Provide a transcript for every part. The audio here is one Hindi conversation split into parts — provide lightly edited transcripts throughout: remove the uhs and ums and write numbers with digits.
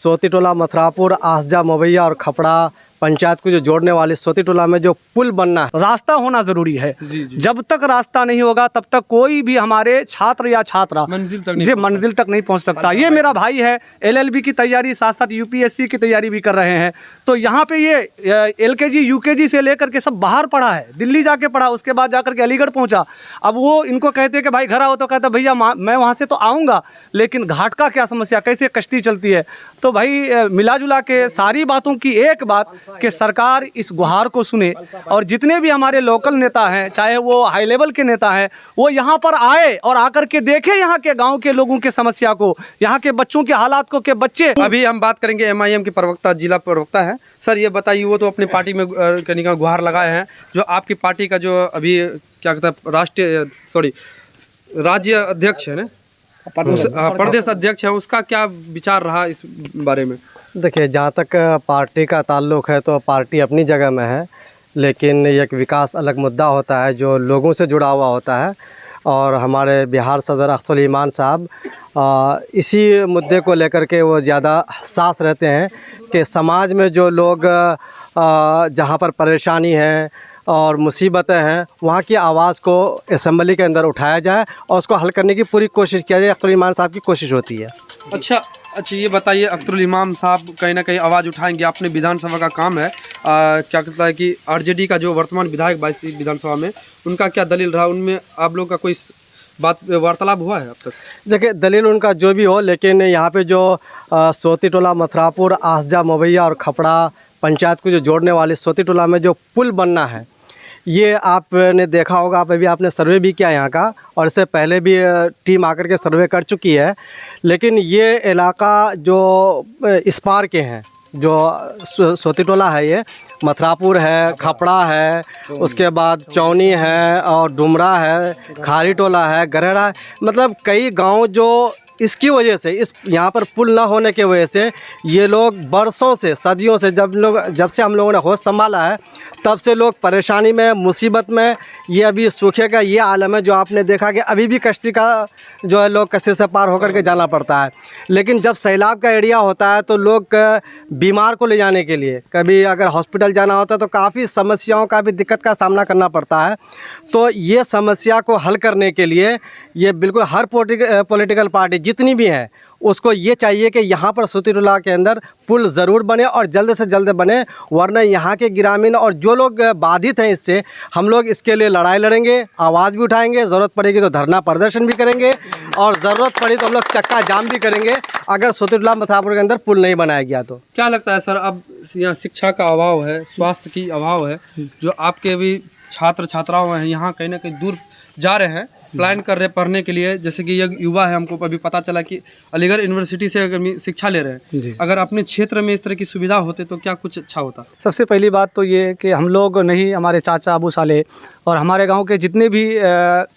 सोती टोला मथुरापुर आसजा मवैया और खपड़ा पंचायत को जो जोड़ने वाली सोती टोला में जो पुल बनना है, रास्ता होना ज़रूरी है। जी। जब तक रास्ता नहीं होगा तब तक कोई भी हमारे छात्र या छात्रा मंजिल तक नहीं पहुंच सकता। ये मेरा भाई है, LLB की तैयारी साथ साथ UPSC की तैयारी भी कर रहे हैं। तो यहाँ पे ये LKG UKG से लेकर के सब बाहर पढ़ा है, दिल्ली जाके पढ़ा, उसके बाद जाकर के अलीगढ़ पहुँचा। अब वो इनको कहते हैं कि भाई घर आओ, तो कहता भैया मैं वहाँ से तो आऊँगा, लेकिन घाट का क्या समस्या, कैसे कश्ती चलती है। तो भाई मिला जुला के सारी बातों की एक बात कि सरकार इस गुहार को सुने और जितने भी हमारे लोकल नेता हैं, चाहे वो हाई लेवल के नेता हैं, वो यहाँ पर आए और आकर के देखें यहाँ के गांव के लोगों के समस्या को, यहाँ के बच्चों के हालात को। के बच्चे अभी हम बात करेंगे MIM के प्रवक्ता, जिला प्रवक्ता है। सर ये बताइए, वो तो अपनी पार्टी में कहीं का गुहार लगाए हैं, जो आपकी पार्टी का जो अभी क्या कहते हैं राज्य अध्यक्ष है ना, प्रदेश अध्यक्ष है, उसका क्या विचार रहा इस बारे में? देखिए, जहाँ तक पार्टी का ताल्लुक़ है तो पार्टी अपनी जगह में है, लेकिन एक विकास अलग मुद्दा होता है जो लोगों से जुड़ा हुआ होता है। और हमारे बिहार सदर अख्तरुल ईमान साहब इसी मुद्दे को लेकर के वो ज़्यादा हसास रहते हैं कि समाज में जो लोग जहाँ पर परेशानी है और मुसीबतें हैं, वहाँ की आवाज़ को असेंबली के अंदर उठाया जाए और उसको हल करने की पूरी कोशिश किया जाए। अख्तरुल ईमान साहब की कोशिश होती है। अच्छा, ये बताइए, अख्तरुल इमाम साहब कहीं ना कहीं आवाज़ उठाएंगे, अपने विधानसभा का काम है। क्या कहता है कि RJD का जो वर्तमान विधायक 22 विधानसभा में, उनका क्या दलील रहा, उनमें आप लोग का कोई बात वार्तालाप हुआ है अब तक? देखिए, दलील उनका जो भी हो, लेकिन यहाँ पे जो सोती टोला मथुरापुर आसजा मवैया और खपड़ा पंचायत को जो जोड़ने वाली सोती टोला में जो पुल बनना है, ये आपने देखा होगा, आपने सर्वे भी किया यहाँ का, और इससे पहले भी टीम आकर के सर्वे कर चुकी है। लेकिन ये इलाका जो इस पार के हैं, जो सोती टोला है, ये मथुरापुर है, खपड़ा है, उसके बाद चौनी है और डुमरा है, खारी टोला है, गरहेड़ा है, मतलब कई गांव जो इसकी वजह से, इस यहाँ पर पुल ना होने की वजह से ये लोग बरसों से, सदियों से, जब से हम लोगों ने होश संभाला है तब से लोग परेशानी में, मुसीबत में। ये अभी सूखे का ये आलम है जो आपने देखा कि अभी भी कश्ती का जो है, लोग कश्ती से पार होकर के जाना पड़ता है। लेकिन जब सैलाब का एरिया होता है तो लोग बीमार को ले जाने के लिए, कभी अगर हॉस्पिटल जाना होता है तो काफ़ी समस्याओं का भी दिक्कत का सामना करना पड़ता है। तो ये समस्या को हल करने के लिए ये बिल्कुल हर पॉलिटिकल पार्टी जितनी भी हैं उसको ये चाहिए कि यहाँ पर सोती टोला के अंदर पुल ज़रूर बने और जल्द से जल्द बने, वरना यहाँ के ग्रामीण और जो लोग बाधित हैं इससे, हम लोग इसके लिए लड़ाई लड़ेंगे, आवाज़ भी उठाएंगे, ज़रूरत पड़ेगी तो धरना प्रदर्शन भी करेंगे और ज़रूरत पड़ी तो हम लोग चक्का जाम भी करेंगे अगर सोती टोला मथुरापुर के अंदर पुल नहीं बनाया गया तो। क्या लगता है सर, अब यहाँ शिक्षा का अभाव है, स्वास्थ्य की अभाव है, जो आपके भी छात्र छात्राओं हैं यहाँ कहीं ना कहीं दूर जा रहे हैं, प्लान कर रहे पढ़ने के लिए, जैसे कि ये युवा है, हमको अभी पता चला कि अलीगढ़ यूनिवर्सिटी से अगर शिक्षा ले रहे हैं, अगर अपने क्षेत्र में इस तरह की सुविधा होते तो क्या कुछ अच्छा होता? सबसे पहली बात तो ये कि हम लोग नहीं, हमारे चाचा अबू साले और हमारे गांव के जितने भी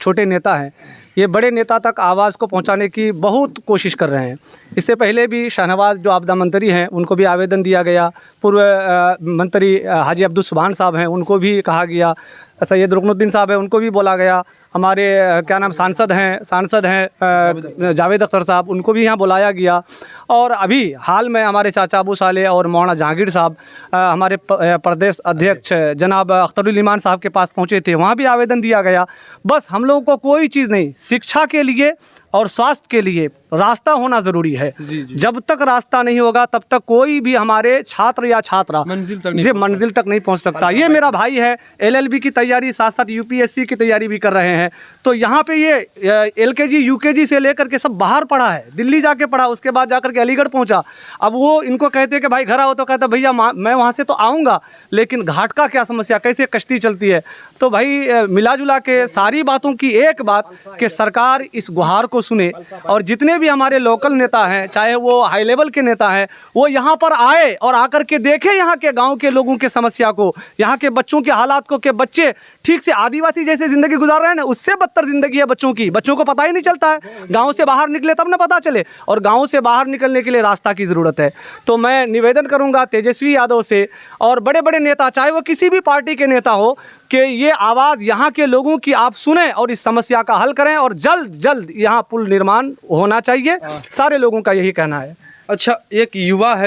छोटे नेता हैं, ये बड़े नेता तक आवाज़ को पहुंचाने की बहुत कोशिश कर रहे हैं। इससे पहले भी शाहनवाज जो आपदा मंत्री हैं उनको भी आवेदन दिया गया, पूर्व मंत्री हाजी अब्दुल सुभान साहब हैं उनको भी कहा गया, सैयद रुकनुद्दीन साहब हैं उनको भी बोला गया, हमारे क्या नाम सांसद हैं जावेद अख्तर साहब, उनको भी यहाँ बुलाया गया। और अभी हाल में हमारे चाचा अबू साले और मौलाना जहांगीर साहब हमारे प्रदेश अध्यक्ष जनाब अख्तरुल ईमान साहब के पास पहुँचे थे, वहाँ भी आवेदन दिया गया। बस हम लोगों को कोई चीज़ नहीं, शिक्षा के लिए और स्वास्थ्य के लिए रास्ता होना ज़रूरी है। जब तक रास्ता नहीं होगा तब तक कोई भी हमारे छात्र या छात्रा मंजिल तक नहीं पहुंच सकता। ये मेरा भाई है, LLB की तैयारी साथ साथ UPSC की तैयारी भी कर रहे हैं। तो यहाँ पे ये LKG UKG से लेकर के सब बाहर पढ़ा है, दिल्ली जाके पढ़ा, उसके बाद जाकर के अलीगढ़ पहुँचा। अब वो इनको कहते हैं कि भाई घर आओ, तो कहता भैया मैं वहाँ से तो आऊँगा, लेकिन घाट का क्या समस्या, कैसे कश्ती चलती है। तो भाई मिला जुला के सारी बातों की एक बात कि सरकार इस गुहार को सुने और जितने भी हमारे लोकल नेता हैं, चाहे वो हाई लेवल के नेता हैं, वो यहाँ पर आए और आकर के देखें यहाँ के गांव के लोगों के समस्या को, यहाँ के बच्चों के हालात को। के बच्चे ठीक से आदिवासी जैसे ज़िंदगी गुजार रहे हैं ना, उससे बदतर ज़िंदगी है बच्चों की। बच्चों को पता ही नहीं चलता है, गाँव से बाहर निकले तब ना पता चले, और गाँव से बाहर निकलने के लिए रास्ता की ज़रूरत है। तो मैं निवेदन करूँगा तेजस्वी यादव से और बड़े बड़े नेता, चाहे वो किसी भी पार्टी के नेता हो, कि ये आवाज़ यहाँ के लोगों की आप सुने और इस समस्या का हल करें और जल्द जल्द यहाँ पुल निर्माण होना चाहिए। सारे लोगों का यही कहना है। अच्छा, एक युवा है